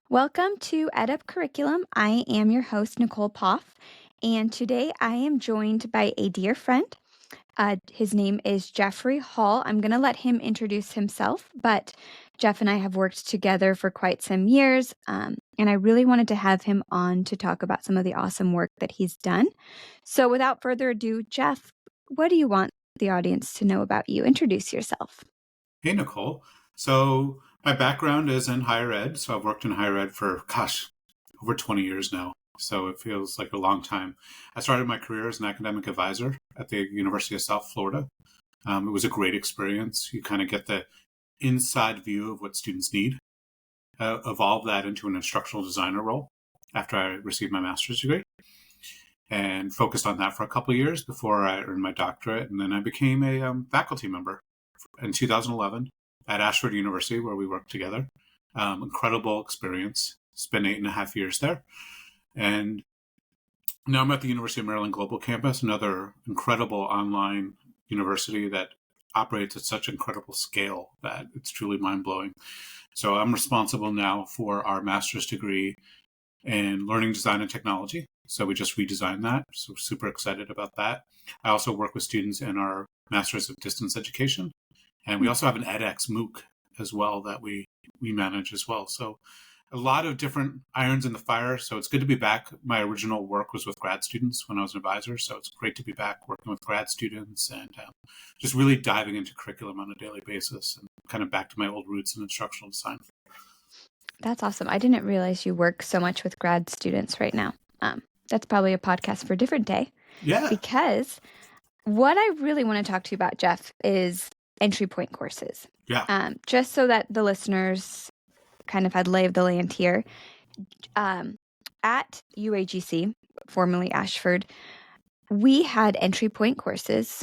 Welcome to EdUp Curriculum. I am your host, Nicole Poff, and today I am joined by a dear friend. His name is Jeffrey Hall. I'm going to let him introduce himself, but Jeff and I have worked together for quite some years, and I really wanted to have him on to talk about some of the awesome work that he's done. So without further ado, Jeff, what do you want the audience to know about you? Introduce yourself. Hey, Nicole. So my background is in higher ed. So I've worked in higher ed for, over 20 years now. So it feels like a long time. I started my career as an academic advisor at the University of South Florida. It was a great experience. You kind of get the inside view of what students need. Evolved that into an instructional designer role after I received my master's degree and focused on that for a couple of years before I earned my doctorate. And then I became a faculty member in 2011 at Ashford University, where we worked together. Incredible experience. Spent 8.5 years there. And now I'm at the University of Maryland Global Campus, another incredible online university that operates at such incredible scale that it's truly mind-blowing. So I'm responsible now for our master's degree in learning design and technology. So we just redesigned that. So super excited about that. I also work with students in our master's of distance education. And we also have an edX MOOC as well that we manage as well. So a lot of different irons in the fire. So it's good to be back. My original work was with grad students when I was an advisor. So it's great to be back working with grad students and just really diving into curriculum on a daily basis and kind of back to my old roots in instructional design. That's awesome. I didn't realize you work so much with grad students right now. That's probably a podcast for a different day. Yeah. Because what I really want to talk to you about, Jeff, is entry point courses. Yeah. Just so that the listeners kind of had lay of the land here. At UAGC, formerly Ashford, we had entry point courses,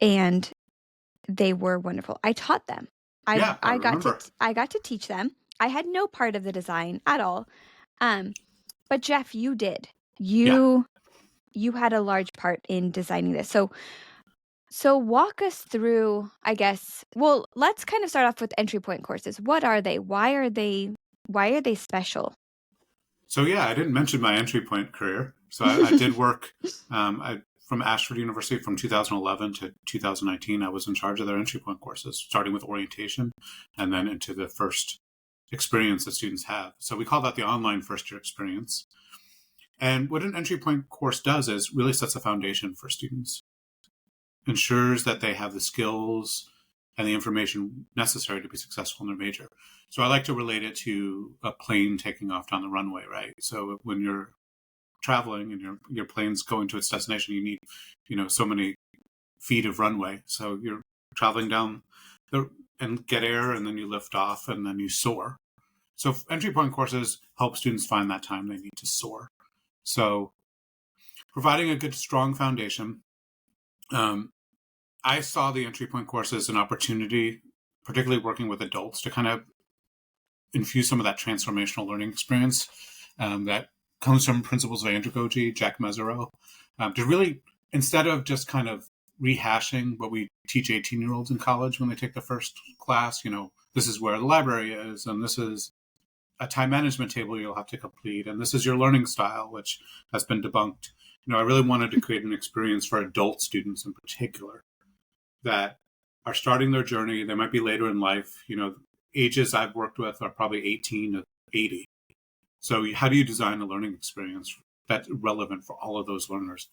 and they were wonderful. I taught them. I got to teach them. I had no part of the design at all. But Jeff, you did. You had a large part in designing this. So walk us through, I guess. Well, let's kind of start off with entry point courses. What are they? Why are they special? So yeah, I didn't mention my entry point career. So I did work from Ashford University from 2011 to 2019. I was in charge of their entry point courses, starting with orientation and then into the first experience that students have. So we call that the online first year experience. And what an entry point course does is really sets a foundation for students, ensures that they have the skills and the information necessary to be successful in their major. So I like to relate it to a plane taking off down the runway, right? So when you're traveling and your plane's going to its destination, you need, so many feet of runway. So you're traveling down and get air, and then you lift off, and then you soar. So entry point courses help students find that time they need to soar. So providing a good, strong foundation. I saw the entry point course as an opportunity, particularly working with adults, to kind of infuse some of that transformational learning experience that comes from principles of andragogy, Jack Mesereau, to really, instead of just kind of rehashing what we teach 18-year-olds in college when they take the first class, this is where the library is, and this is a time management table you'll have to complete, and this is your learning style, which has been debunked. I really wanted to create an experience for adult students in particular that are starting their journey. They might be later in life. Ages I've worked with are probably 18 to 80. So how do you design a learning experience that's relevant for all of those learners?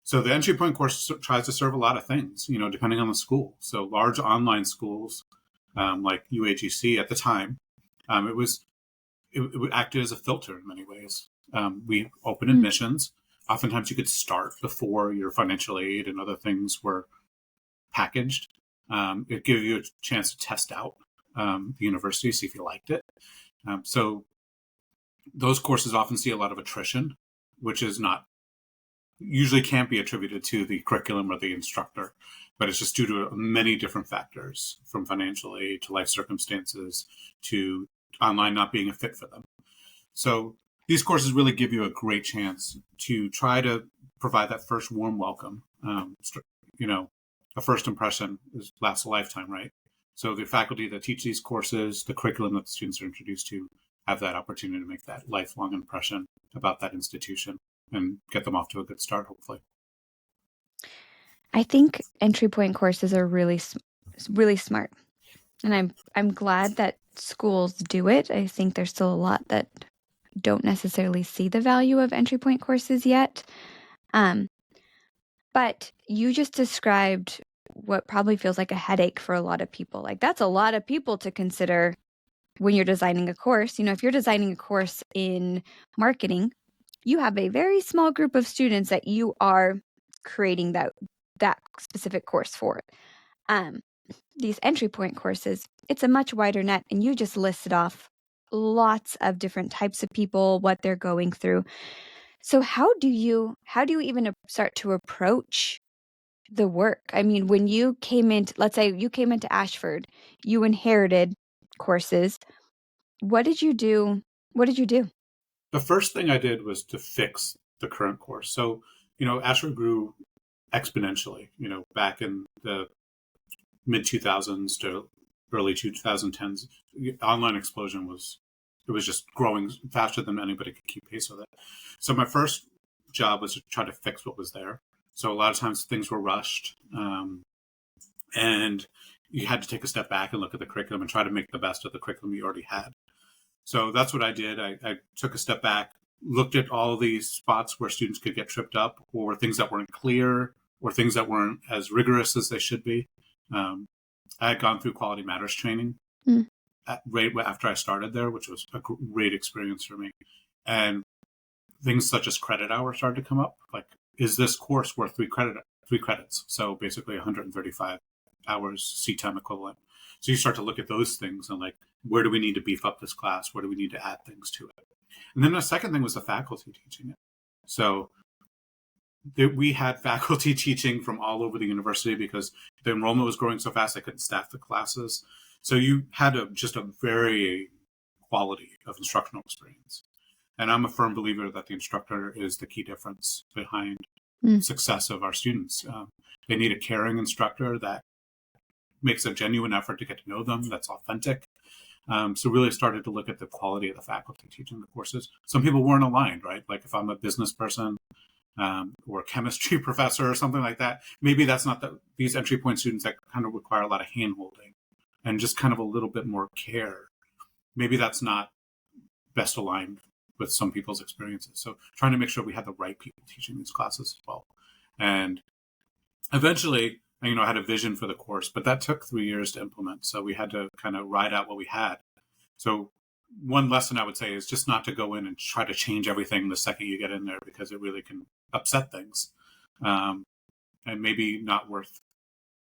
So the entry point course tries to serve a lot of things, depending on the school. So large online schools like UAGC at the time, it acted as a filter in many ways. We open admissions. Oftentimes you could start before your financial aid and other things were packaged. It gives you a chance to test out the university, see if you liked it. So those courses often see a lot of attrition, which is usually can't be attributed to the curriculum or the instructor, but it's just due to many different factors, from financial aid to life circumstances to online not being a fit for them. So these courses really give you a great chance to try to provide that first warm welcome. A first impression lasts a lifetime, right? So the faculty that teach these courses, the curriculum that the students are introduced to, have that opportunity to make that lifelong impression about that institution and get them off to a good start, hopefully. I think entry point courses are really smart. And I'm glad that schools do it. I think there's still a lot that don't necessarily see the value of entry point courses yet. But you just described what probably feels like a headache for a lot of people. Like, that's a lot of people to consider when you're designing a course. You know, if you're designing a course in marketing, you have a very small group of students that you are creating that specific course for. These entry point courses, it's a much wider net, and you just listed off lots of different types of people, what they're going through. So how do you even start to approach the work? I mean, when you came into, let's say you came into Ashford, you inherited courses. What did you do? The first thing I did was to fix the current course. So, Ashford grew exponentially, back in the mid 2000s to early 2010s. Online explosion was just growing faster than anybody could keep pace with it. So my first job was to try to fix what was there. So a lot of times things were rushed, and you had to take a step back and look at the curriculum and try to make the best of the curriculum you already had. So that's what I did. I took a step back, looked at all these spots where students could get tripped up, or things that weren't clear, or things that weren't as rigorous as they should be. I had gone through Quality Matters training right after I started there, which was a great experience for me. And things such as credit hour started to come up. Like, is this course worth 3 credits? So basically 135 hours CTEM equivalent. So you start to look at those things and like, where do we need to beef up this class? Where do we need to add things to it? And then the second thing was the faculty teaching it. So we had faculty teaching from all over the university because the enrollment was growing so fast they couldn't staff the classes. So you had just a very quality of instructional experience. And I'm a firm believer that the instructor is the key difference behind success of our students. They need a caring instructor that makes a genuine effort to get to know them, that's authentic. So really started to look at the quality of the faculty teaching the courses. Some people weren't aligned, right? Like if I'm a business person or a chemistry professor or something like that, maybe that's not these entry point students that kind of require a lot of hand-holding and just kind of a little bit more care. Maybe that's not best aligned with some people's experiences. So trying to make sure we had the right people teaching these classes as well. And eventually, I had a vision for the course, but that took 3 years to implement. So we had to kind of ride out what we had. So one lesson I would say is just not to go in and try to change everything the second you get in there, because it really can upset things. And maybe not worth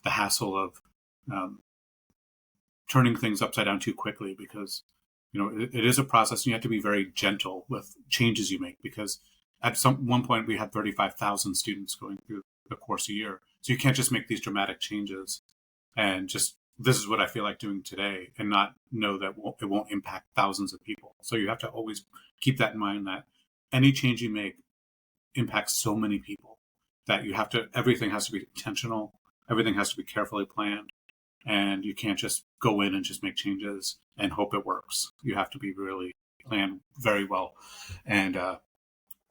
the hassle of turning things upside down too quickly, because it is a process, and you have to be very gentle with changes you make, because at one point we had 35,000 students going through the course a year. So you can't just make these dramatic changes and just, this is what I feel like doing today, and not know that it won't impact thousands of people. So you have to always keep that in mind, that any change you make impacts so many people that everything has to be intentional. Everything has to be carefully planned. And you can't just go in and just make changes and hope it works. You have to be really planned very well and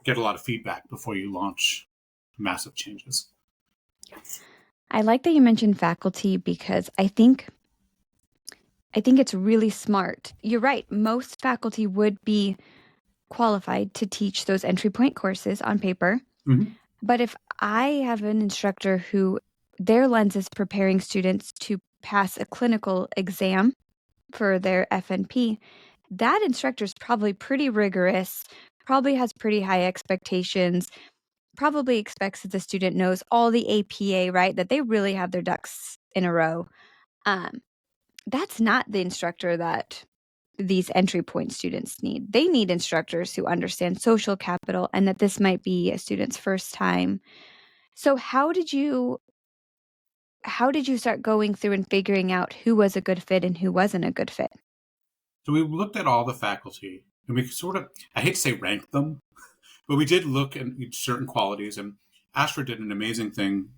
get a lot of feedback before you launch massive changes. I like that you mentioned faculty, because I think it's really smart. You're right. Most faculty would be qualified to teach those entry point courses on paper. Mm-hmm. But if I have an instructor who their lens is preparing students to pass a clinical exam for their FNP, that instructor is probably pretty rigorous, probably has pretty high expectations, probably expects that the student knows all the APA, right? That they really have their ducks in a row. That's not the instructor that these entry point students need. They need instructors who understand social capital, and that this might be a student's first time. So how did you start going through and figuring out who was a good fit and who wasn't a good fit? So we looked at all the faculty, and we sort of, I hate to say rank them, but we did look at certain qualities. And Ashford did an amazing thing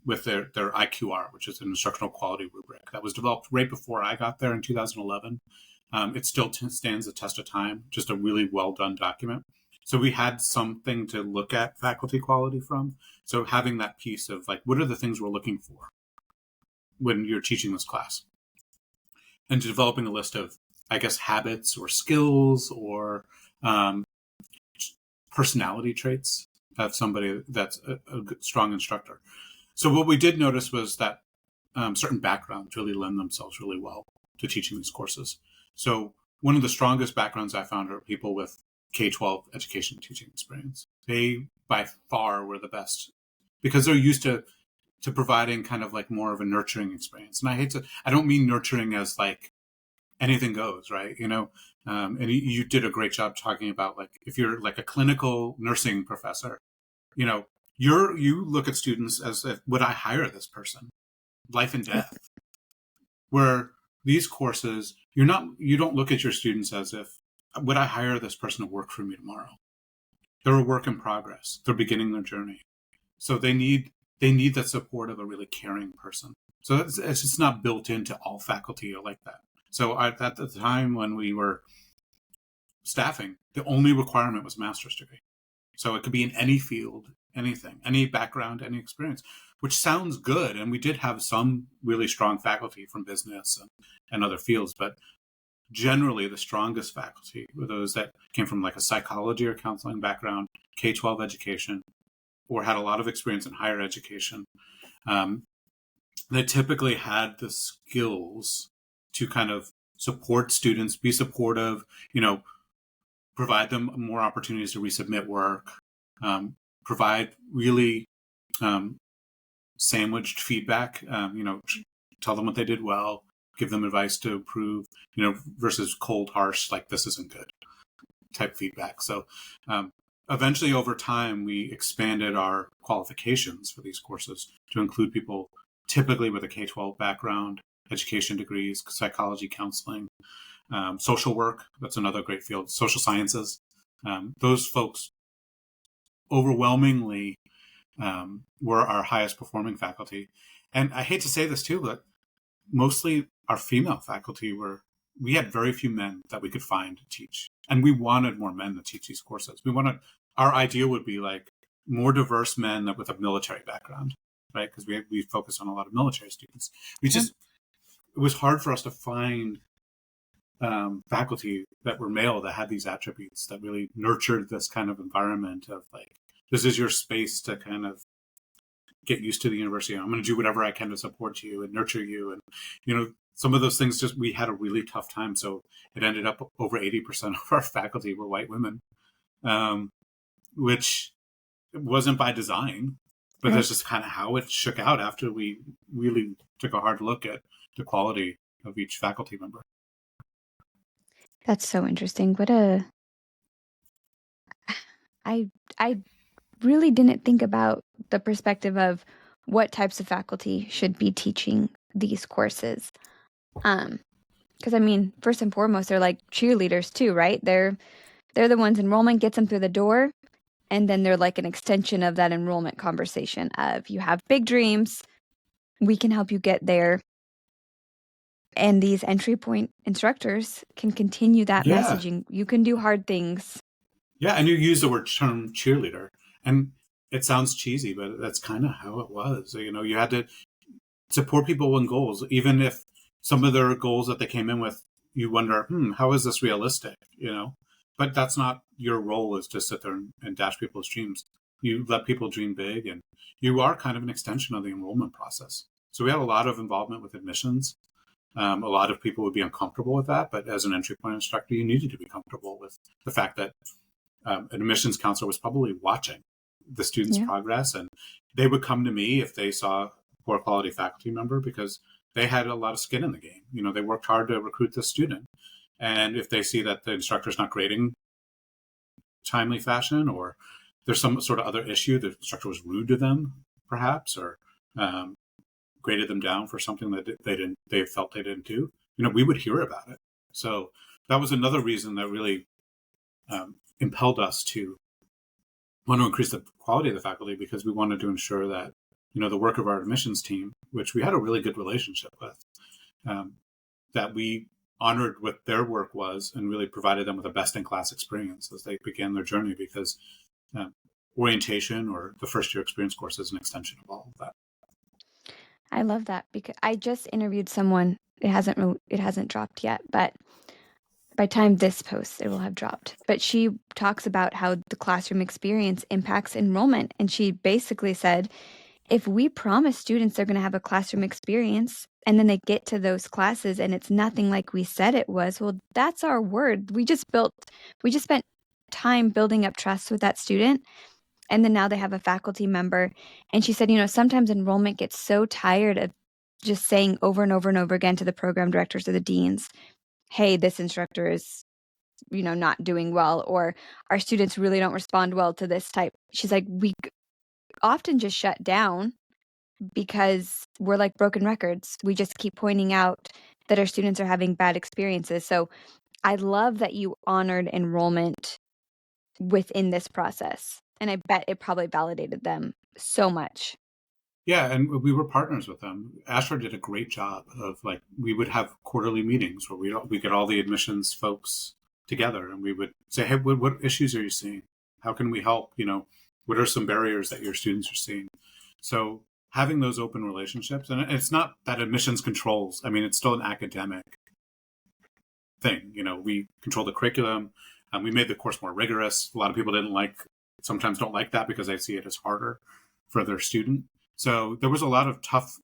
with their IQR, which is an instructional quality rubric that was developed right before I got there in 2011. It still stands the test of time, just a really well done document. So we had something to look at faculty quality from. So having that piece of like, what are the things we're looking for when you're teaching this class? And developing a list of, I guess, habits or skills or personality traits of somebody that's a strong instructor. So what we did notice was that certain backgrounds really lend themselves really well to teaching these courses. So one of the strongest backgrounds I found are people with K-12 education teaching experience. They by far were the best because they're used to providing kind of like more of a nurturing experience. And I don't mean nurturing as like anything goes, right? And you did a great job talking about like, if you're like a clinical nursing professor, you look at students as if, would I hire this person? Life and death. Where these courses, you don't look at your students as if, would I hire this person to work for me tomorrow? They're a work in progress. They're beginning their journey. So they need that support of a really caring person. So it's just not built into all faculty or like that. So at the time when we were staffing, the only requirement was master's degree. So it could be in any field, anything, any background, any experience, which sounds good. And we did have some really strong faculty from business and other fields, but generally the strongest faculty were those that came from like a psychology or counseling background, K-12 education, or had a lot of experience in higher education. They typically had the skills to kind of support students, be supportive, provide them more opportunities to resubmit work, provide really sandwiched feedback, tell them what they did well, give them advice to improve, versus cold, harsh, like this isn't good type feedback. So eventually over time, we expanded our qualifications for these courses to include people typically with a K-12 background, education degrees, psychology, counseling, social work. That's another great field. Social sciences. Those folks overwhelmingly were our highest performing faculty. And I hate to say this too, but mostly our female faculty we had very few men that we could find to teach. And we wanted more men to teach these courses. Our ideal would be like more diverse men with a military background, right? Because we focus on a lot of military students. It was hard for us to find faculty that were male that had these attributes that really nurtured this kind of environment of like, this is your space to kind of get used to the university. I'm going to do whatever I can to support you and nurture you. And, some of those things we had a really tough time. So it ended up over 80% of our faculty were white women, which wasn't by design, but that's just kind of how it shook out after we really took a hard look at the quality of each faculty member. That's so interesting. I really didn't think about the perspective of what types of faculty should be teaching these courses. Because I mean, first and foremost, they're like cheerleaders too, right? They're the ones enrollment gets them through the door, and then they're like an extension of that enrollment conversation of you have big dreams, we can help you get there. And these entry point instructors can continue that messaging. You can do hard things. Yeah, and you use the term cheerleader, and it sounds cheesy, but that's kind of how it was. You had to support people in goals, even if some of their goals that they came in with, you wonder, how is this realistic? But that's not your role, is to sit there and dash people's dreams. You let people dream big, and you are kind of an extension of the enrollment process. So we had a lot of involvement with admissions. A lot of people would be uncomfortable with that, but as an entry point instructor, you needed to be comfortable with the fact that an admissions counselor was probably watching the student's progress, and they would come to me if they saw a poor quality faculty member because they had a lot of skin in the game. They worked hard to recruit this student. And if they see that the instructor's not grading timely fashion, or there's some sort of other issue, the instructor was rude to them, perhaps, or graded them down for something that they felt they didn't do, we would hear about it. So that was another reason that really impelled us to want to increase the quality of the faculty, because we wanted to ensure that, the work of our admissions team, which we had a really good relationship with, that we honored what their work was and really provided them with a best-in-class experience as they began their journey, because orientation or the first year experience course is an extension of all of that. I love that because I just interviewed someone. It hasn't dropped yet, but by the time this posts, it will have dropped. But she talks about how the classroom experience impacts enrollment. And she basically said, if we promise students they're going to have a classroom experience and then they get to those classes and it's nothing like we said it was, well, that's our word. We just spent time building up trust with that student. And then now they have a faculty member. And she said, sometimes enrollment gets so tired of just saying over and over and over again to the program directors or the deans, hey, this instructor is, not doing well, or our students really don't respond well to this type. She's like, we often just shut down because we're like broken records. We just keep pointing out that our students are having bad experiences. So I love that you honored enrollment within this process. And I bet it probably validated them so much. Yeah, and we were partners with them. Ashford did a great job of, like, we would have quarterly meetings where we get all the admissions folks together, and we would say, hey, what issues are you seeing? How can we help? What are some barriers that your students are seeing? So having those open relationships, and it's not that admissions controls. I mean, it's still an academic thing. We control the curriculum. We made the course more rigorous. A lot of people sometimes don't like that because they see it as harder for their student. So there was a lot of tough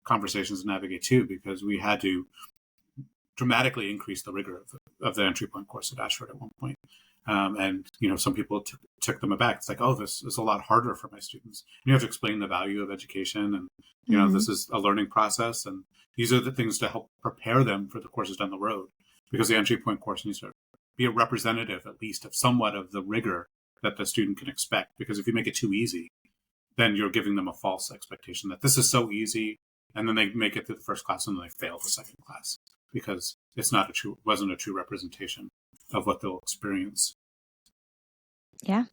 conversations to navigate too, because we had to dramatically increase the rigor of the entry point course at Ashford at one point. And some people took them aback. It's like, oh, this is a lot harder for my students. And you have to explain the value of education, and this is a learning process, and these are the things to help prepare them for the courses down the road, because the entry point course needs to be a representative, at least, of somewhat of the rigor that the student can expect. Because if you make it too easy, then you're giving them a false expectation that this is so easy, and then they make it through the first class and then they fail the second class because wasn't a true representation of what they'll experience. Yeah.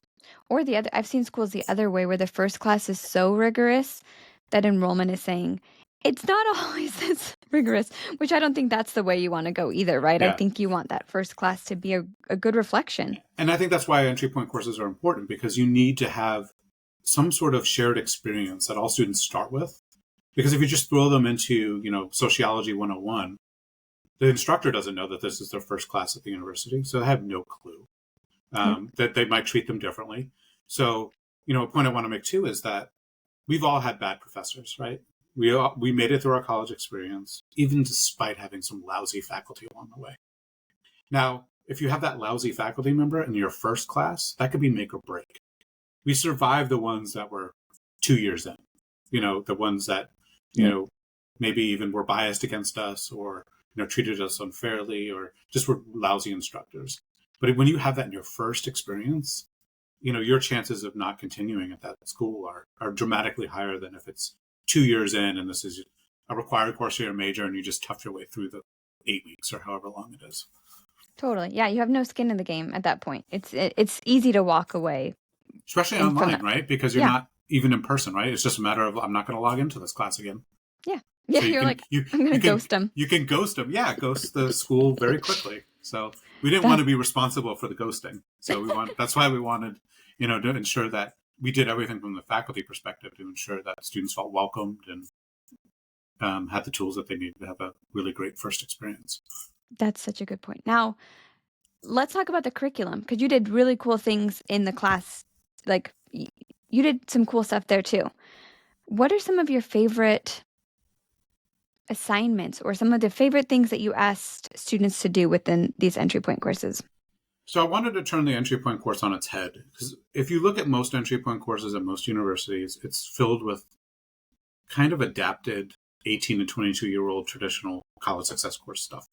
Or I've seen schools the other way, where the first class is so rigorous that enrollment is saying, it's not always this rigorous, which I don't think that's the way you want to go either, right? Yeah. I think you want that first class to be a good reflection. And I think that's why entry point courses are important, because you need to have some sort of shared experience that all students start with. Because if you just throw them into, Sociology 101, the instructor doesn't know that this is their first class at the university, so they have no clue that they might treat them differently. So, a point I want to make too is that we've all had bad professors, right? We made it through our college experience, even despite having some lousy faculty along the way. Now, if you have that lousy faculty member in your first class, that could be make or break. We survived the ones that were 2 years in, the ones that, maybe even were biased against us, or, treated us unfairly, or just were lousy instructors. But when you have that in your first experience, your chances of not continuing at that school are dramatically higher than if it's 2 years in and this is a required course for your major and you just tough your way through the 8 weeks or however long it is. Totally. Yeah, you have no skin in the game at that point. It's easy to walk away. Especially online, right? Because you're not even in person, right? It's just a matter of, I'm not going to log into this class again. Yeah. Yeah, so I'm going to ghost them. You can ghost them. Yeah, ghost the school very quickly. So we didn't want to be responsible for the ghosting. So that's why we wanted, to ensure that we did everything from the faculty perspective to ensure that students felt welcomed and had the tools that they needed to have a really great first experience. That's such a good point. Now, let's talk about the curriculum, because you did really cool things in the class. Like, you did some cool stuff there too. What are some of your favorite assignments or some of the favorite things that you asked students to do within these entry point courses? So I wanted to turn the entry point course on its head, because if you look at most entry point courses at most universities, it's filled with kind of adapted 18 to 22-year-old traditional college success course stuff.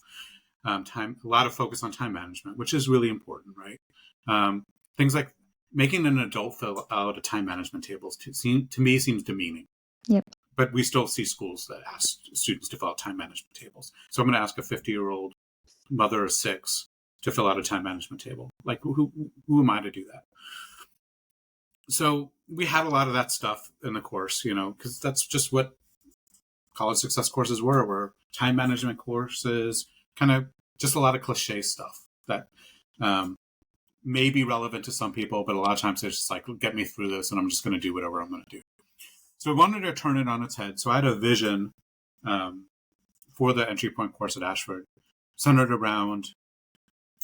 A lot of focus on time management, which is really important, right? Things like making an adult fill out a time management table to me seems demeaning. Yep. But we still see schools that ask students to fill out time management tables. So I'm going to ask a 50-year-old mother of 6 to fill out a time management table. Like, who am I to do that? So we had a lot of that stuff in the course, because that's just what college success courses were time management courses, kind of just a lot of cliche stuff that may be relevant to some people, but a lot of times it's just like, get me through this and I'm just going to do whatever I'm going to do. So we wanted to turn it on its head. So I had a vision for the entry point course at Ashford centered around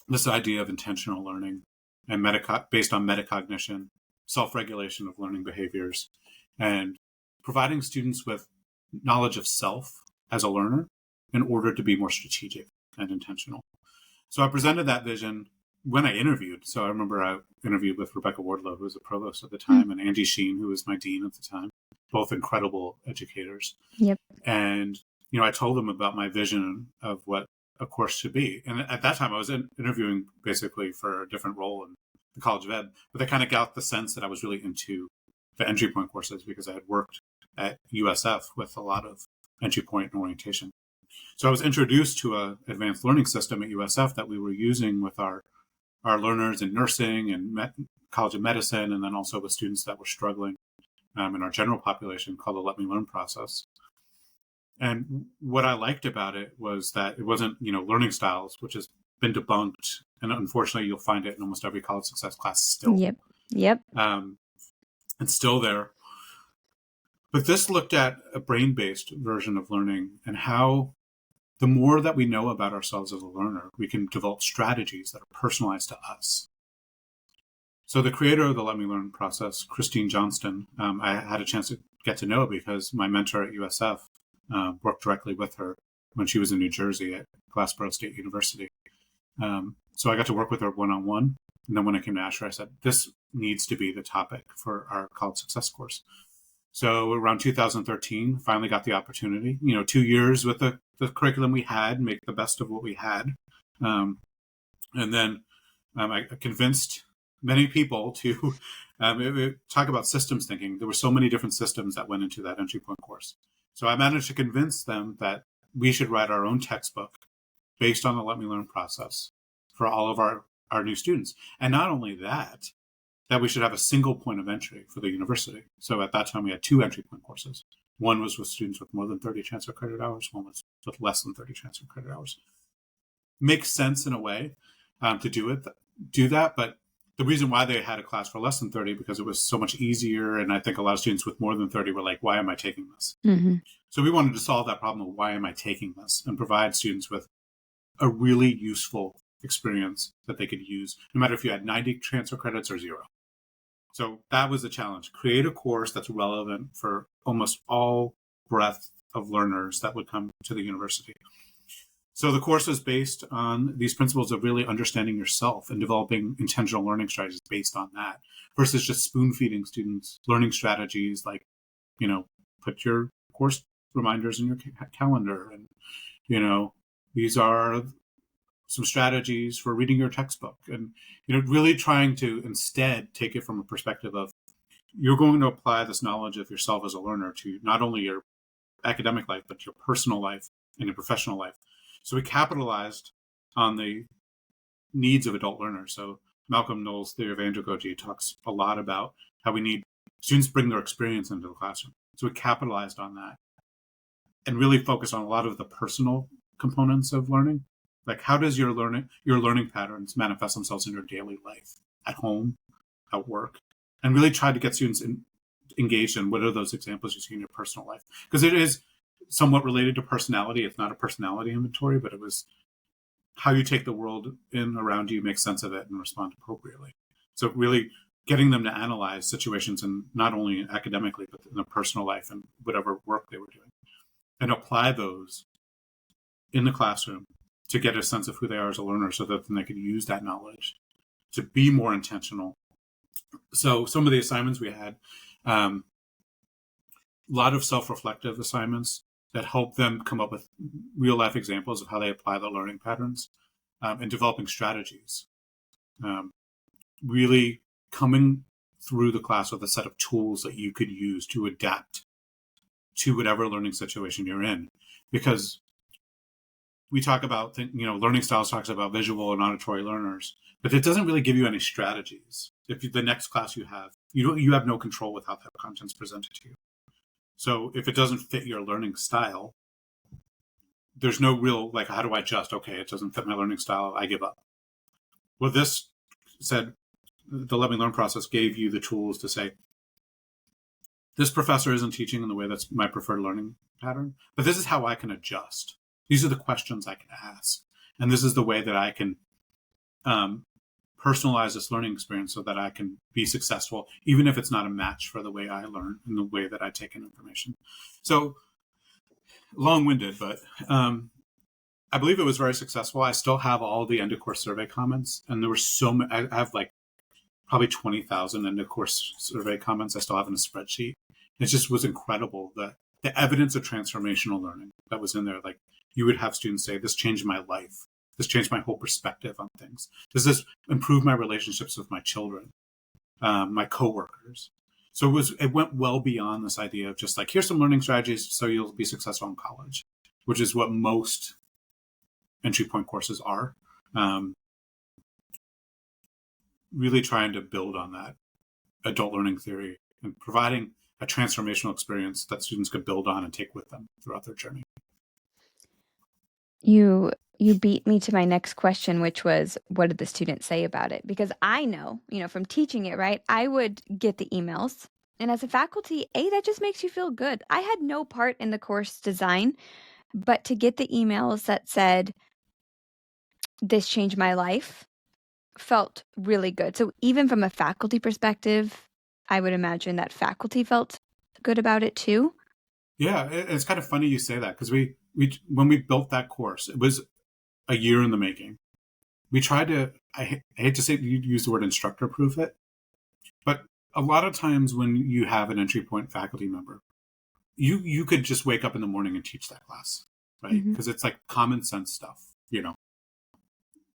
this idea of intentional learning and based on metacognition, self-regulation of learning behaviors, and providing students with knowledge of self as a learner in order to be more strategic and intentional. So I presented that vision when I interviewed. So I remember I interviewed with Rebecca Wardlow, who was the provost at the time, and Andy Sheen, who was my dean at the time, both incredible educators. Yep. And, I told them about my vision of what a course should be. And at that time, I was interviewing basically for a different role in the College of Ed, but they kind of got the sense that I was really into the entry point courses because I had worked at USF with a lot of entry point and orientation. So I was introduced to an advanced learning system at USF that we were using with our learners in nursing and College of Medicine, and then also with students that were struggling in our general population, called the Let Me Learn process. And what I liked about it was that it wasn't, learning styles, which has been debunked. And unfortunately, you'll find it in almost every college success class still. Yep. It's still there. But this looked at a brain-based version of learning and how the more that we know about ourselves as a learner, we can develop strategies that are personalized to us. So the creator of the Let Me Learn process, Christine Johnston, I had a chance to get to know because my mentor at USF worked directly with her when she was in New Jersey at Glassboro State University. So I got to work with her one-on-one. And then when I came to Ashford, I said, this needs to be the topic for our college success course. So around 2013, finally got the opportunity, 2 years with the curriculum we had, make the best of what we had. And then I convinced many people to talk about systems thinking. There were so many different systems that went into that entry point course. So I managed to convince them that we should write our own textbook based on the Let Me Learn process for all of our new students. And not only that we should have a single point of entry for the university. So at that time, we had 2 entry point courses. One was with students with more than 30 transfer credit hours. One was with less than 30 transfer credit hours. Makes sense in a way to do that. But the reason why they had a class for less than 30, because it was so much easier. And I think a lot of students with more than 30 were like, why am I taking this? Mm-hmm. So we wanted to solve that problem of why am I taking this and provide students with a really useful experience that they could use, no matter if you had 90 transfer credits or 0. So that was the challenge. Create a course that's relevant for almost all breadth of learners that would come to the university. So the course was based on these principles of really understanding yourself and developing intentional learning strategies based on that, versus just spoon-feeding students learning strategies like, put your course reminders in your calendar. And, these are some strategies for reading your textbook, and really trying to instead take it from a perspective of you're going to apply this knowledge of yourself as a learner to not only your academic life, but your personal life and your professional life. So we capitalized on the needs of adult learners. So Malcolm Knowles' theory of andragogy talks a lot about how we need students bring their experience into the classroom. So we capitalized on that and really focused on a lot of the personal components of learning. Like, how does your learning patterns manifest themselves in your daily life, at home, at work, and really try to get students engaged in what are those examples you see in your personal life. Because it is somewhat related to personality. It's not a personality inventory, but it was how you take the world in around you, make sense of it, and respond appropriately. So really getting them to analyze situations, and not only academically, but in their personal life and whatever work they were doing, and apply those in the classroom to get a sense of who they are as a learner, so that then they can use that knowledge to be more intentional. So some of the assignments we had, a lot of self-reflective assignments that help them come up with real life examples of how they apply the learning patterns, and developing strategies. Really coming through the class with a set of tools that you could use to adapt to whatever learning situation you're in. Because we talk about, learning styles talks about visual and auditory learners, but it doesn't really give you any strategies. If the next class you have no control with how that content's presented to you. So if it doesn't fit your learning style, there's no real, like, how do I adjust? Okay, it doesn't fit my learning style. I give up. Well, this said, the Let Me Learn process gave you the tools to say, this professor isn't teaching in the way that's my preferred learning pattern, but this is how I can adjust. These are the questions I can ask. And this is the way that I can personalize this learning experience so that I can be successful, even if it's not a match for the way I learn and the way that I take in information. So long-winded, but I believe it was very successful. I still have all the end of course survey comments, and there were so many. I have like probably 20,000 end of course survey comments I still have in a spreadsheet. It just was incredible, the evidence of transformational learning that was in there. Like, you would have students say, this changed my life. This changed my whole perspective on things. Does this improve my relationships with my children, my coworkers? So it went well beyond this idea of just like, here's some learning strategies so you'll be successful in college, which is what most entry point courses are. Really trying to build on that adult learning theory and providing a transformational experience that students could build on and take with them throughout their journey. You beat me to my next question, which was, what did the students say about it? Because I know, from teaching it, right? I would get the emails. And as a faculty, that just makes you feel good. I had no part in the course design, but to get the emails that said, this changed my life, felt really good. So even from a faculty perspective, I would imagine that faculty felt good about it too. Yeah, it's kind of funny you say that, because we when we built that course, it was a year in the making. We tried to, I hate to say, you use the word instructor proof it, but a lot of times when you have an entry point faculty member, you could just wake up in the morning and teach that class, right? Because it's like common sense stuff,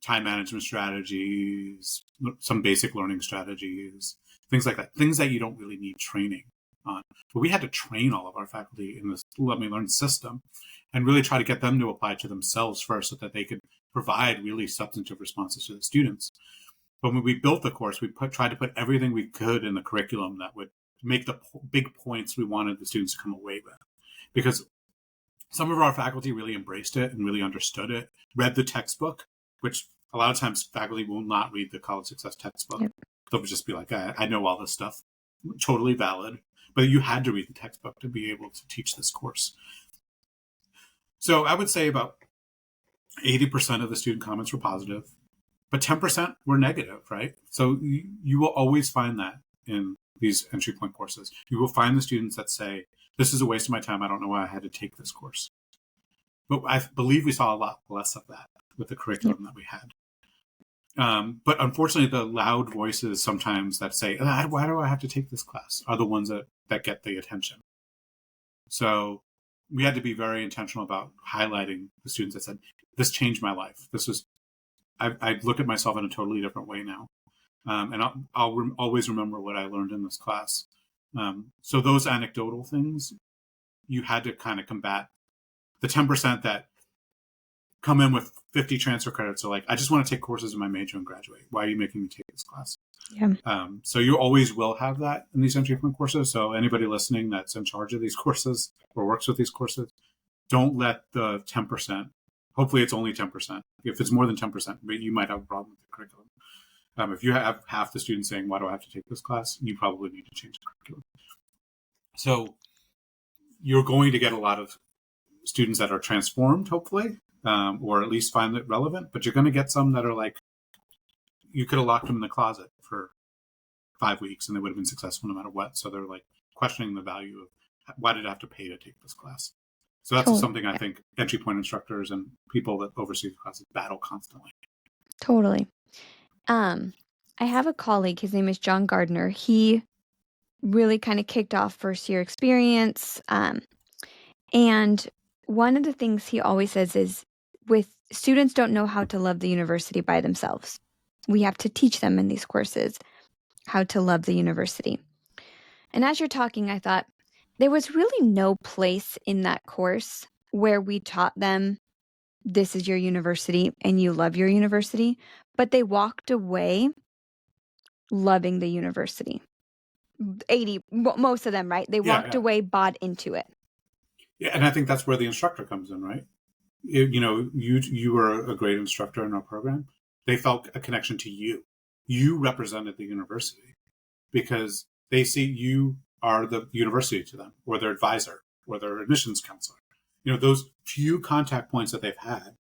time management strategies, some basic learning strategies, things like that, things that you don't really need training on. But we had to train all of our faculty in this Let Me Learn system and really try to get them to apply to themselves first so that they could provide really substantive responses to the students. But when we built the course, we tried to put everything we could in the curriculum that would make the big points we wanted the students to come away with. Because some of our faculty really embraced it and really understood it, read the textbook, which a lot of times faculty will not read the college success textbook. Yep. They'll just be like, I know all this stuff. Totally valid. But you had to read the textbook to be able to teach this course. So I would say about 80% of the student comments were positive, but 10% were negative, right? So you will always find that in these entry point courses. You will find the students that say, this is a waste of my time. I don't know why I had to take this course. But I believe we saw a lot less of that with the curriculum that we had. But unfortunately, the loud voices sometimes that say, why do I have to take this class, are the ones that get the attention. So we had to be very intentional about highlighting the students that said, this changed my life. I look at myself in a totally different way now. And I'll always remember what I learned in this class. So those anecdotal things, you had to kind of combat. The 10% that come in with 50 transfer credits are like, I just want to take courses in my major and graduate. Why are you making me take this class? Yeah. So you always will have that in these entry point courses. So anybody listening that's in charge of these courses or works with these courses, don't let the 10%, hopefully it's only 10%. If it's more than 10%, but you might have a problem with the curriculum. If you have half the students saying, why do I have to take this class? You probably need to change the curriculum. So you're going to get a lot of students that are transformed, hopefully, or at least find it relevant, but you're going to get some that are like, you could have locked them in the closet for 5 weeks and they would have been successful no matter what. So they're like questioning the value of, why did I have to pay to take this class? So that's something I think entry point instructors and people that oversee the classes battle constantly. Totally. I have a colleague, his name is John Gardner. He really kind of kicked off first year experience. And one of the things he always says is, with students don't know how to love the university by themselves. We have to teach them in these courses how to love the university. And as you're talking, I thought there was really no place in that course where we taught them, this is your university and you love your university, but they walked away loving the university. Most of them, right? They walked away, bought into it. Yeah, and I think that's where the instructor comes in, right? you were a great instructor in our program. They felt a connection to you. You represented the university because they see you are the university to them, or their advisor, or their admissions counselor. Those few contact points that they've had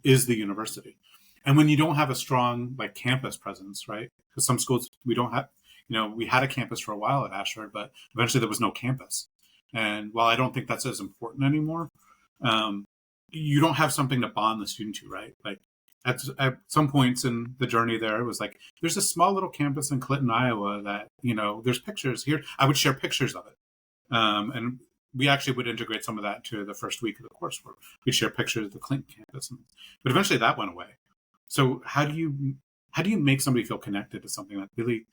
is the university. And when you don't have a strong campus presence, right? Because some schools we don't have, we had a campus for a while at Ashford, but eventually there was no campus. And while I don't think that's as important anymore, you don't have something to bond the student to, right? At some points in the journey there, it was there's a small little campus in Clinton, Iowa that, there's pictures here. I would share pictures of it. And we actually would integrate some of that to the first week of the course where we'd share pictures of the Clinton campus. But eventually that went away. So how do you make somebody feel connected to something that really,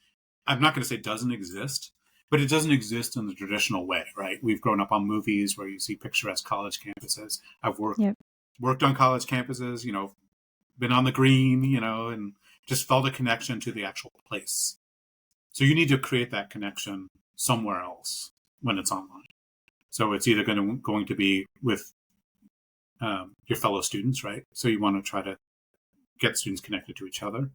I'm not going to say doesn't exist, but it doesn't exist in the traditional way, right? We've grown up on movies where you see picturesque college campuses. I've worked on college campuses, been on the green, and just felt a connection to the actual place. So you need to create that connection somewhere else when it's online. So it's either going to be with your fellow students, right? So you want to try to get students connected to each other.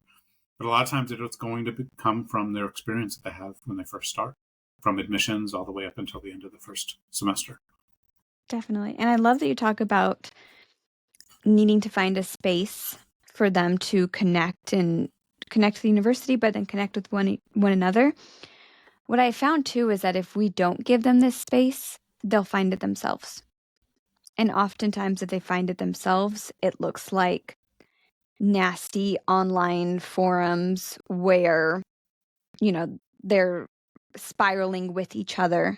But a lot of times it's going to come from their experience that they have when they first start, from admissions all the way up until the end of the first semester. Definitely. And I love that you talk about needing to find a space for them to connect to the university, but then connect with one another. What I found too is that if we don't give them this space, they'll find it themselves. And oftentimes if they find it themselves, it looks like nasty online forums where, they're spiraling with each other,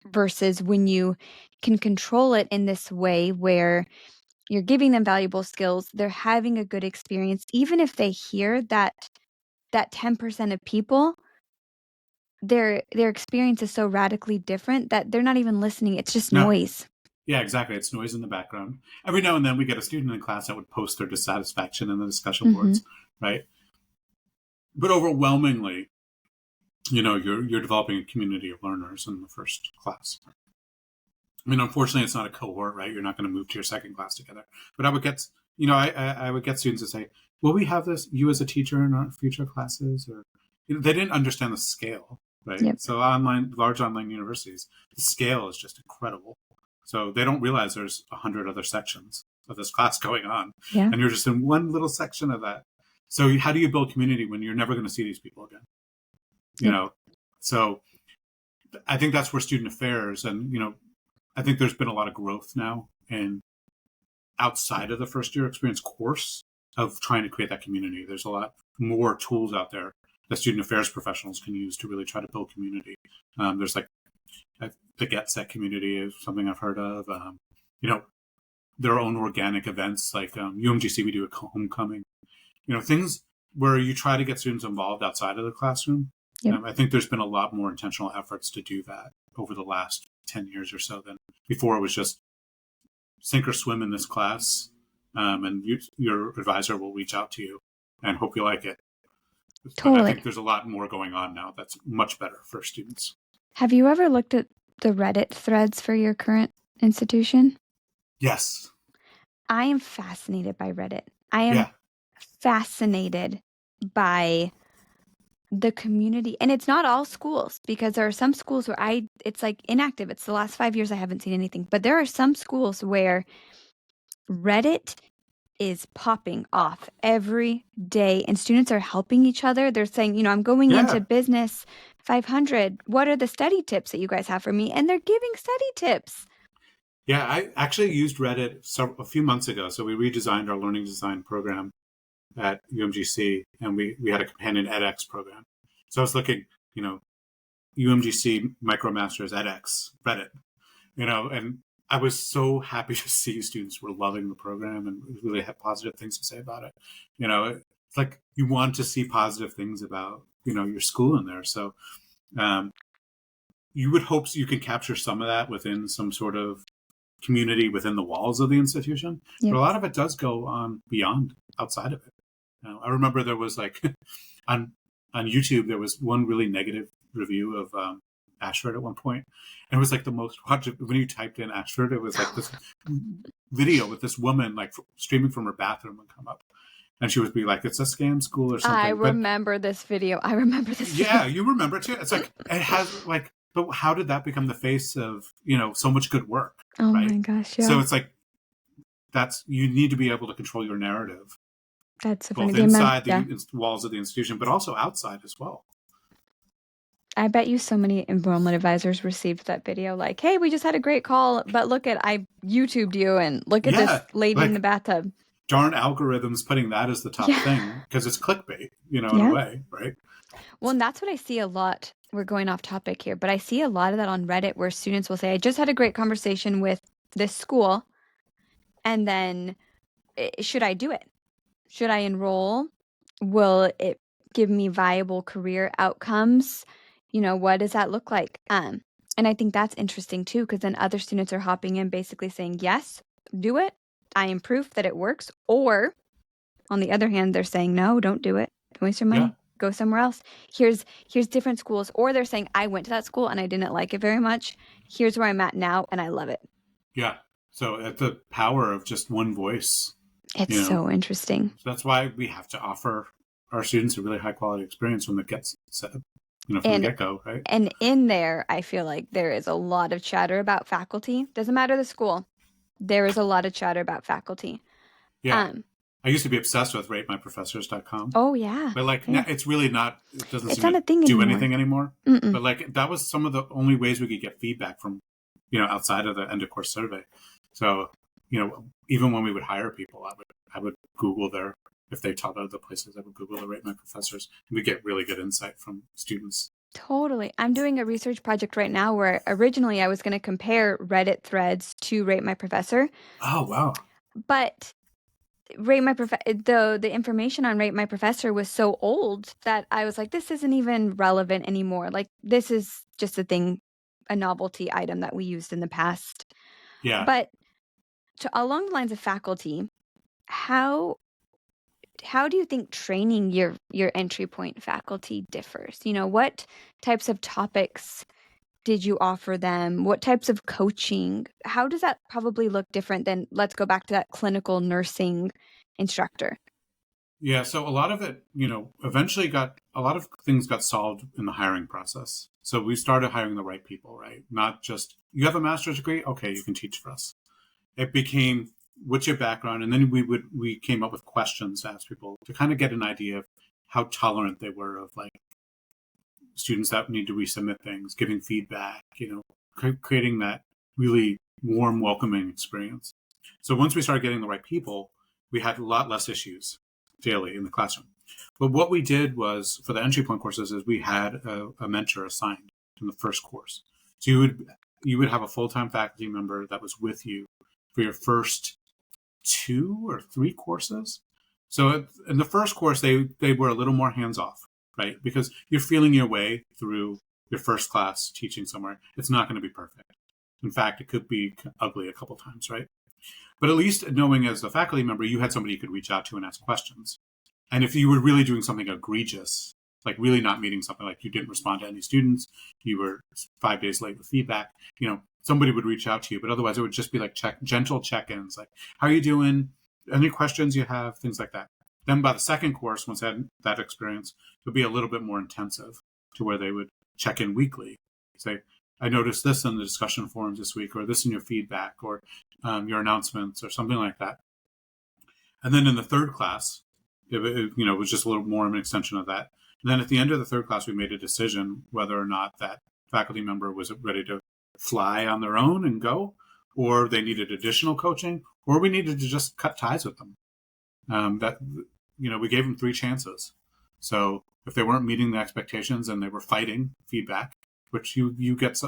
versus when you can control it in this way where you're giving them valuable skills, they're having a good experience, even if they hear that 10% of people, their experience is so radically different that they're not even listening. It's just noise. Yeah, exactly. It's noise in the background. Every now and then we get a student in class that would post their dissatisfaction in the discussion boards, right? But overwhelmingly, you're developing a community of learners in the first class. I mean, unfortunately, it's not a cohort, right? You're not going to move to your second class together. But I would get, I would get students to say, "Will we have you as a teacher in our future classes?" Or they didn't understand the scale, right? Yep. So large online universities, the scale is just incredible. So they don't realize there's 100 other sections of this class going on, and you're just in one little section of that. So how do you build community when you're never going to see these people again? So I think that's where student affairs and I think there's been a lot of growth now in outside of the first year experience course of trying to create that community. There's a lot more tools out there that student affairs professionals can use to really try to build community. There's the Get Set community is something I've heard of. Their own organic events like UMGC, we do a homecoming. Things where you try to get students involved outside of the classroom. Yep. I think there's been a lot more intentional efforts to do that over the last 10 years or so than before. It was just sink or swim in this class, and your advisor will reach out to you and hope you like it. Totally. But I think there's a lot more going on now that's much better for students. Have you ever looked at the Reddit threads for your current institution? Yes. I am fascinated by Reddit. I am fascinated by the community. And it's not all schools, because there are some schools where it's inactive. It's the last 5 years I haven't seen anything. But there are some schools where Reddit is popping off every day and students are helping each other. They're saying, I'm going into business 500. What are the study tips that you guys have for me? And they're giving study tips. Yeah, I actually used Reddit a few months ago. So we redesigned our learning design program at UMGC, and we had a companion edX program. So I was looking, UMGC MicroMasters edX Reddit, and I was so happy to see students were loving the program and really had positive things to say about it. It's like you want to see positive things about, your school in there. So you would hope you can capture some of that within some sort of community within the walls of the institution. Yep. But a lot of it does go on beyond, outside of it. I remember there was on YouTube, there was one really negative review of Ashford at one point, and it was like the most watched. When you typed in Ashford, it was like this video with this woman like streaming from her bathroom would come up, and she would be like, "It's a scam school" or something. I remember this video. Yeah, you remember it too. It's like it has like, but how did that become the face of so much good work? Oh right? my gosh! Yeah. So it's like you need to be able to control your narrative. That's so both funny. inside the walls of the institution, but also outside as well. I bet you so many enrollment advisors received that video like, hey, we just had a great call, but look at, I YouTubed you and look at this lady in the bathtub. Darn algorithms putting that as the top thing because it's clickbait, in a way, right? Well, and that's what I see a lot. We're going off topic here, but I see a lot of that on Reddit where students will say, I just had a great conversation with this school. And then should I do it? Should I enroll? Will it give me viable career outcomes? What does that look like? And I think that's interesting too, because then other students are hopping in basically saying, yes, do it. I am proof that it works. Or on the other hand, they're saying, no, don't do it. Don't waste your money. Yeah. Go somewhere else. Here's different schools. Or they're saying, I went to that school and I didn't like it very much. Here's where I'm at now and I love it. Yeah. So at the power of just one voice. It's so interesting. So that's why we have to offer our students a really high quality experience when it gets set, from the get-go, right? And in there, I feel like there is a lot of chatter about faculty. Doesn't matter the school. There is a lot of chatter about faculty. Yeah. I used to be obsessed with ratemyprofessors.com. Oh, yeah. But it's really not, it doesn't it's seem not to a thing do anymore. anything anymore. Mm-mm. But that was some of the only ways we could get feedback from, outside of the end of course survey. So, even when we would hire people, I would Google if they taught other places, I would Google the Rate My Professors. And we get really good insight from students. Totally. I'm doing a research project right now where originally I was going to compare Reddit threads to Rate My Professor. Oh, wow. But the information on Rate My Professor was so old that I was like, this isn't even relevant anymore. Like, this is just a novelty item that we used in the past. Yeah. But along the lines of faculty, how do you think training your entry point faculty differs? What types of topics did you offer them? What types of coaching? How does that probably look different than, let's go back to that clinical nursing instructor? Yeah, so a lot of it, eventually a lot of things got solved in the hiring process. So we started hiring the right people, right? Not just, you have a master's degree? Okay, you can teach for us. It became, what's your background? And then we came up with questions to ask people to kind of get an idea of how tolerant they were of students that need to resubmit things, giving feedback, creating that really warm, welcoming experience. So once we started getting the right people, we had a lot less issues daily in the classroom. But what we did was, for the entry point courses, is we had a mentor assigned in the first course. So you would have a full-time faculty member that was with you for your first 2 or 3 courses. So in the first course, they were a little more hands-off, right? Because you're feeling your way through your first class teaching somewhere. It's not going to be perfect. In fact, it could be ugly a couple times, right? But at least knowing as a faculty member, you had somebody you could reach out to and ask questions. And if you were really doing something egregious, like really not meeting something, like you didn't respond to any students, you were 5 days late with feedback, somebody would reach out to you. But otherwise, it would just be like gentle check-ins, like, how are you doing? Any questions you have? Things like that. Then by the second course, once they had that experience, it would be a little bit more intensive to where they would check in weekly. Say, I noticed this in the discussion forums this week, or this in your feedback, or your announcements, or something like that. And then in the third class, it was just a little more of an extension of that. And then at the end of the third class, we made a decision whether or not that faculty member was ready to fly on their own and go, or they needed additional coaching, or we needed to just cut ties with them. We gave them 3 chances. So if they weren't meeting the expectations and they were fighting feedback, which you get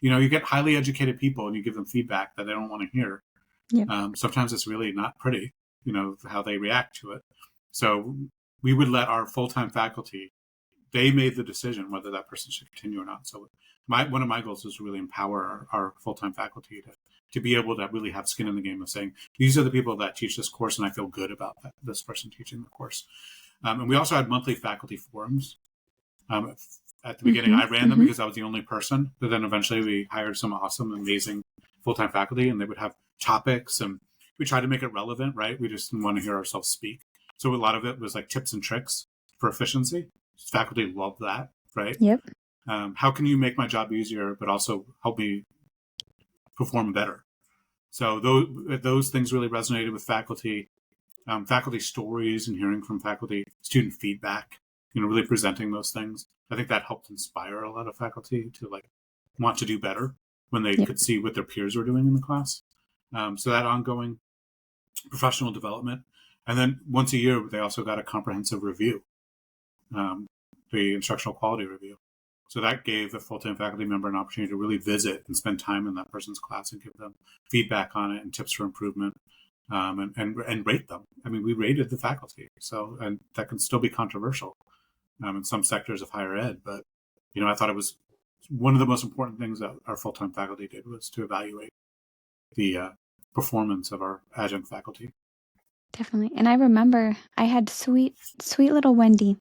you get highly educated people and you give them feedback that they don't want to hear. Yeah. Sometimes it's really not pretty, how they react to it. So we would let our full-time faculty, they made the decision whether that person should continue or not. So one of my goals is to really empower our full-time faculty to be able to really have skin in the game of saying, these are the people that teach this course and I feel good about this person teaching the course. And we also had monthly faculty forums. At the beginning, I ran them because I was the only person. But then eventually we hired some awesome, amazing full-time faculty, and they would have topics, and we tried to make it relevant, right? We just didn't want to hear ourselves speak. So a lot of it was like tips and tricks for efficiency. Faculty love that, right? Yep. How can you make my job easier, but also help me perform better? So those things really resonated with faculty. Faculty stories and hearing from faculty, student feedback, really presenting those things. I think that helped inspire a lot of faculty to like want to do better when they could see what their peers were doing in the class. So that ongoing professional development. And then once a year, they also got a comprehensive review, the instructional quality review. So that gave a full-time faculty member an opportunity to really visit and spend time in that person's class and give them feedback on it and tips for improvement, and rate them. I mean, we rated the faculty, and that can still be controversial in some sectors of higher ed. But, I thought it was one of the most important things that our full-time faculty did was to evaluate the performance of our adjunct faculty. Definitely. And I remember I had sweet little Wendy.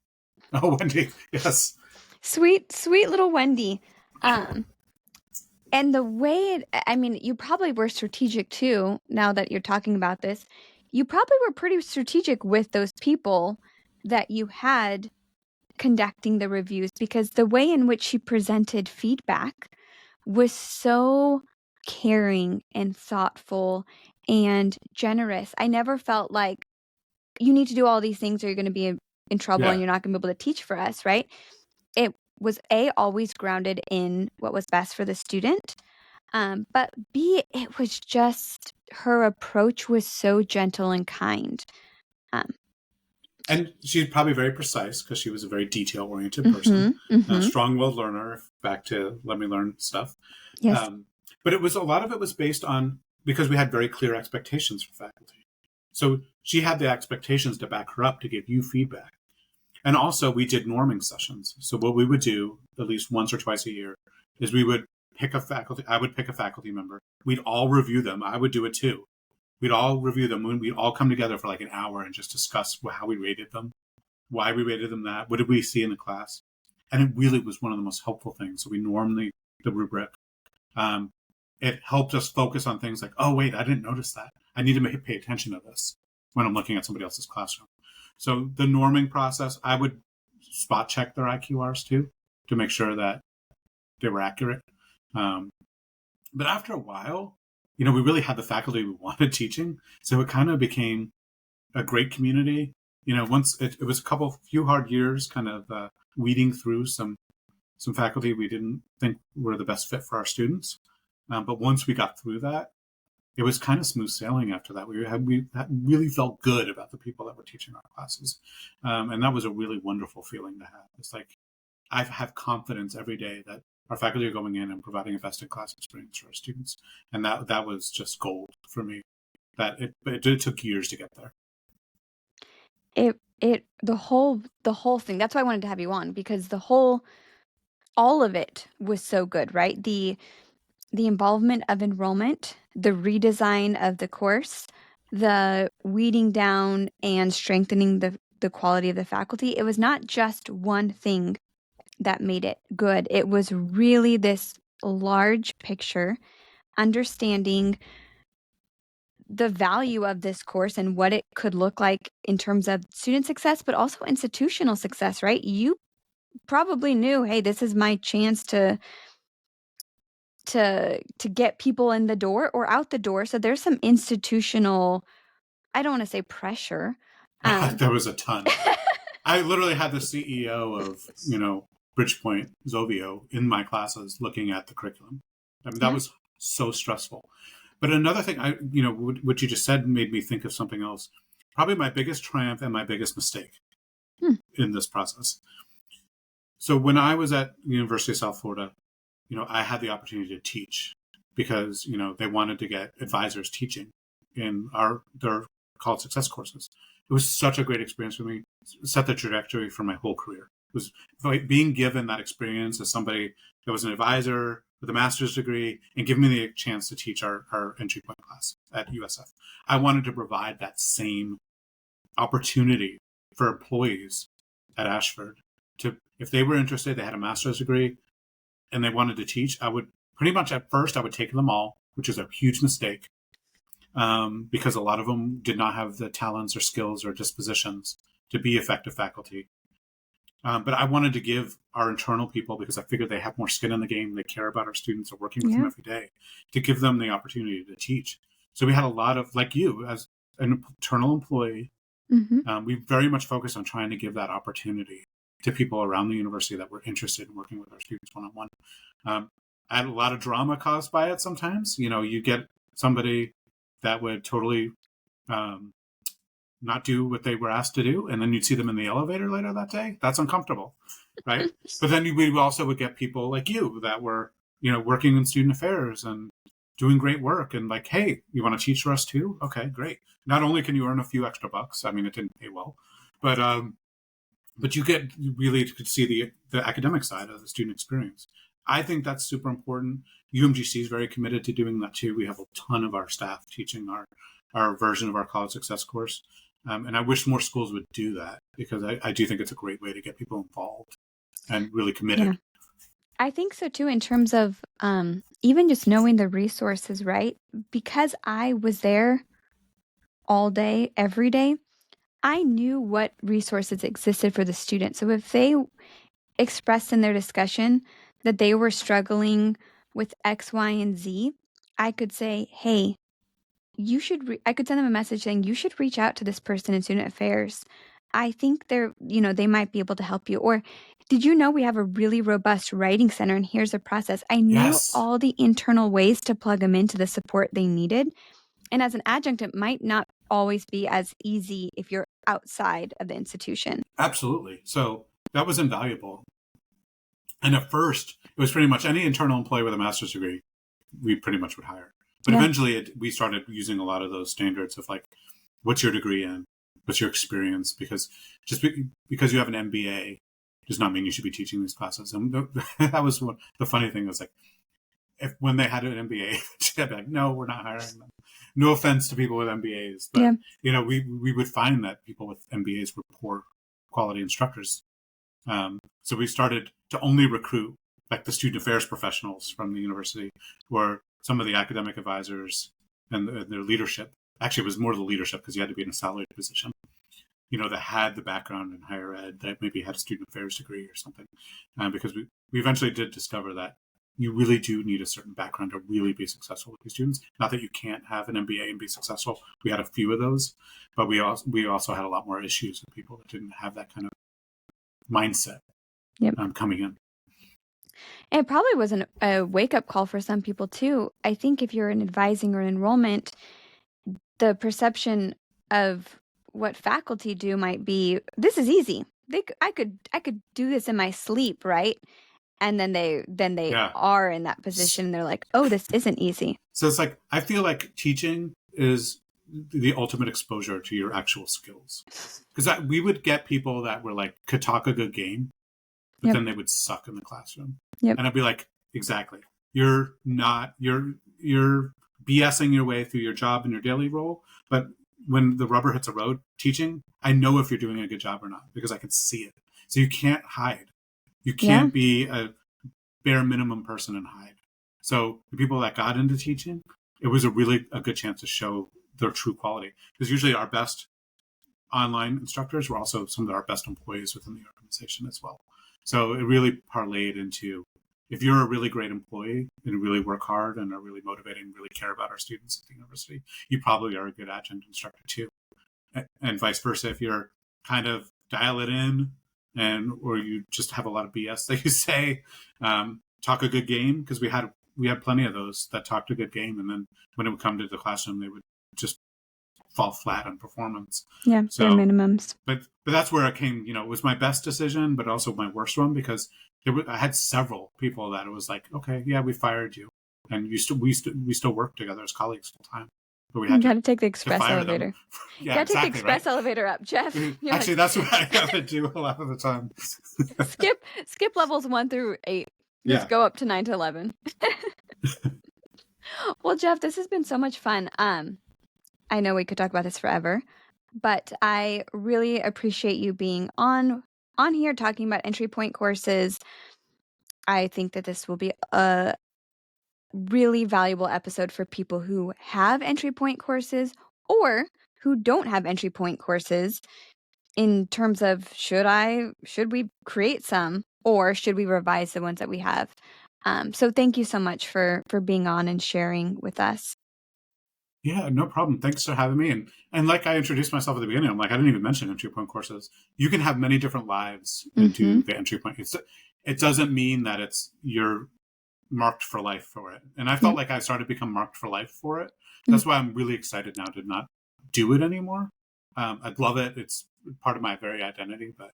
Oh, Wendy, yes. Sweet little Wendy. And the way you probably were strategic too, now that you're talking about this. You probably were pretty strategic with those people that you had conducting the reviews, because the way in which she presented feedback was so caring and thoughtful and generous. I never felt like you need to do all these things or you're going to be in trouble and you're not going to be able to teach for us, right? It was always grounded in what was best for the student. But B, it was just, her approach was so gentle and kind. And she's probably very precise because she was a very detail-oriented person, strong-willed learner, back to let me learn stuff. Yes. But a lot of it was based on, because we had very clear expectations for faculty. So she had the expectations to back her up, to give you feedback. And also we did norming sessions. So what we would do at least once or twice a year is we would pick a faculty. I would pick a faculty member. We'd all review them. I would do it too. We'd all review them. We'd all come together for like an hour and just discuss how we rated them, why we rated them that, what did we see in the class. And it really was one of the most helpful things. So we normally, the rubric, it helped us focus on things like, oh, wait, I didn't notice that. I need to pay attention to this when I'm looking at somebody else's classroom. So the norming process, I would spot check their IQRs too, to make sure that they were accurate. But after a while, we really had the faculty we wanted teaching. So it kind of became a great community. Once it was a few hard years kind of weeding through some faculty we didn't think were the best fit for our students. But once we got through that, it was kind of smooth sailing after that. We really felt good about the people that were teaching our classes. And that was a really wonderful feeling to have. It's like, I have confidence every day that our faculty are going in and providing a best-in-class experience for our students. And that was just gold for me. It took years to get there. The whole thing. That's why I wanted to have you on, because all of it was so good, right? The involvement of enrollment, the redesign of the course, the weeding down and strengthening the quality of the faculty. It was not just one thing that made it good. It was really this large picture, understanding the value of this course and what it could look like in terms of student success, but also institutional success, right? You probably knew, hey, this is my chance to get people in the door or out the door. So there's some institutional, I don't want to say pressure. There was a ton. I literally had the CEO of, Bridgepoint, Zovio, in my classes looking at the curriculum. I mean, that was so stressful. But another thing, what you just said made me think of something else. Probably my biggest triumph and my biggest mistake in this process. So when I was at the University of South Florida, I had the opportunity to teach because, they wanted to get advisors teaching in their college success courses. It was such a great experience for me. It set the trajectory for my whole career. It was like being given that experience as somebody that was an advisor with a master's degree and giving me the chance to teach our entry point class at USF. I wanted to provide that same opportunity for employees at Ashford if they were interested, they had a master's degree and they wanted to teach, I would pretty much at first I would take them all, which is a huge mistake, because a lot of them did not have the talents or skills or dispositions to be effective faculty. But I wanted to give our internal people, because I figured they have more skin in the game, they care about our students, are working with them every day, to give them the opportunity to teach. So we had a lot of, like you, as an internal employee, we very much focused on trying to give that opportunity to people around the university that were interested in working with our students one-on-one. I had a lot of drama caused by it sometimes. You get somebody that would totally not do what they were asked to do, and then you'd see them in the elevator later that day. That's uncomfortable, right? But then we also would get people like you that were, working in student affairs and doing great work, and like, hey, you want to teach for us too? Okay, great. Not only can you earn a few extra bucks, I mean, it didn't pay well, but you really could see the academic side of the student experience. I think that's super important. UMGC is very committed to doing that too. We have a ton of our staff teaching our version of our college success course. And I wish more schools would do that, because I do think it's a great way to get people involved and really committed. Yeah. I think so too, in terms of even just knowing the resources, right? Because I was there all day, every day, I knew what resources existed for the student. So if they expressed in their discussion that they were struggling with X, Y, and Z, I could say, hey, I could send them a message saying, you should reach out to this person in student affairs. I think they might be able to help you. Or, did you know we have a really robust writing center, and here's a process? I knew all the internal ways to plug them into the support they needed. And as an adjunct, it might not always be as easy if you're outside of the institution. Absolutely. So that was invaluable. And at first, it was pretty much any internal employee with a master's degree, we pretty much would hire. But eventually, we started using a lot of those standards of like, what's your degree in? What's your experience? Because just because you have an MBA does not mean you should be teaching these classes. And that was the funny thing was, like, when they had an MBA, they'd be like, no, we're not hiring them. No offense to people with MBAs, but we would find that people with MBAs were poor quality instructors. So we started to only recruit like the student affairs professionals from the university, or some of the academic advisors and their leadership. Actually, it was more the leadership, because you had to be in a salaried position, that had the background in higher ed, that maybe had a student affairs degree or something. Because we eventually did discover that you really do need a certain background to really be successful with these students. Not that you can't have an MBA and be successful. We had a few of those, but we also had a lot more issues with people that didn't have that kind of mindset coming in. And it probably was a wake-up call for some people too. I think if you're in advising or enrollment, the perception of what faculty do might be, this is easy. I could do this in my sleep, right? And then they are in that position, and they're like, oh, this isn't easy. So it's like, I feel like teaching is the ultimate exposure to your actual skills. Because we would get people that were like, could talk a good game, but then they would suck in the classroom. And I'd be like, exactly. You're BSing your way through your job and your daily role. But when the rubber hits the road teaching, I know if you're doing a good job or not, because I can see it. So you can't hide. You can't be a bare minimum person and hide. So the people that got into teaching, it was a good chance to show their true quality. Because usually our best online instructors were also some of our best employees within the organization as well. So it really parlayed into, if you're a really great employee and really work hard and are really motivated and really care about our students at the university, you probably are a good adjunct instructor too. And vice versa, if you're kind of dial it in, or you just have a lot of BS that you say, talk a good game, because we had plenty of those that talked a good game, and then when it would come to the classroom, they would just fall flat on performance. Yeah, so, bare minimums. But that's where it came. It was my best decision, but also my worst one, because I had several people that it was like, okay, yeah, we fired you, and we still work together as colleagues full time. But we had to take the express elevator. Yeah, got to take the express elevator up, Jeff. Actually, that's what I have to do a lot of the time. skip levels 1 through 8. Just go up to 9 to 11. Well, Jeff, this has been so much fun. I know we could talk about this forever, but I really appreciate you being on on here talking about entry point courses. I think that this will be a really valuable episode for people who have entry point courses or who don't have entry point courses, in terms of should we create some, or should we revise the ones that we have? So thank you so much for being on and sharing with us. Yeah, no problem. Thanks for having me. And like I introduced myself at the beginning, I'm like, I didn't even mention entry point courses. You can have many different lives into the entry point. It doesn't mean that you're marked for life for it. And I felt like I started to become marked for life for it. That's why I'm really excited now to not do it anymore. I'd love it. It's part of my very identity, but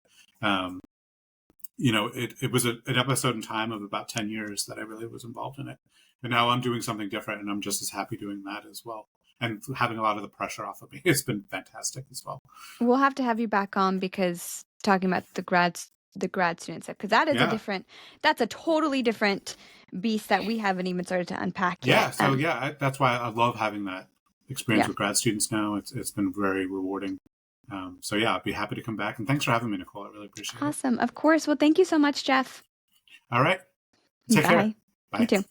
it was an episode in time of about 10 years that I really was involved in it. And now I'm doing something different, and I'm just as happy doing that as well. And having a lot of the pressure off of me. It's been fantastic as well. We'll have to have you back on, because talking about the grad students, because that is that's a totally different beast that we haven't even started to unpack yet. That's why I love having that experience with grad students now. It's been very rewarding. I'd be happy to come back. And thanks for having me, Nicole. I really appreciate it. Awesome. Of course. Well, thank you so much, Jeff. All right. Take care. Bye. You too.